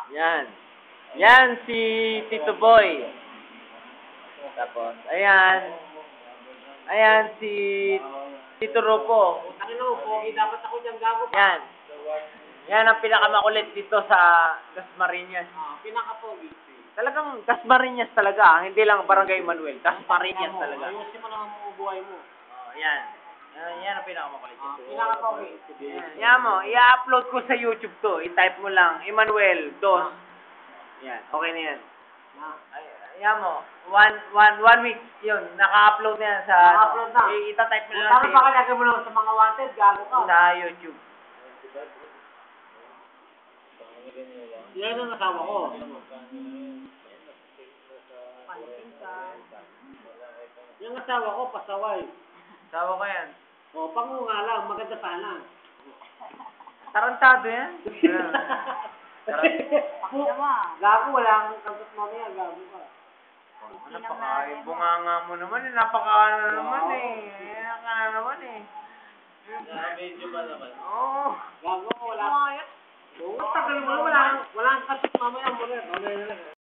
Yan. Yan si Tito Boy. Tapos, ayan. Ayan si Tito Rupo. Dapat ako dyan gago pa. Yan. Yan ang pinakamakulit dito sa Dasmariñas. Pinakapogi. Talagang Dasmariñas talaga. Hindi lang Barangay Manuel. Dasmariñas talaga. Ayusin mo lang ang buhay mo. Oh, yan. Yan ang pinakamakulit dito. Pinakapogi. Yan mo. I-upload ko sa YouTube to. I-type mo lang. Emmanuel Dos. Yan. Okay na yan. Yan mo. One week yun. Naka-upload na yan sa... Naka-upload na. Ita-type mo lang Tapos pakalagay mo lang sa mga wanted, gago ka. sa YouTube. Yan ang asawa ko. Yung asawa ko, pasaway. Sawa ko yan. O, pango nga lang, maganda sana. Tarantado yan. Gago, wala kang kantos mamaya, gago ka. Bunganga mo naman eh. Napaka-ano naman eh. Ka na naman eh. Medyo ba naman? Oo. Gago, wala. Oo, tagal mo, wala kang kantos mamaya, mamaya na lang.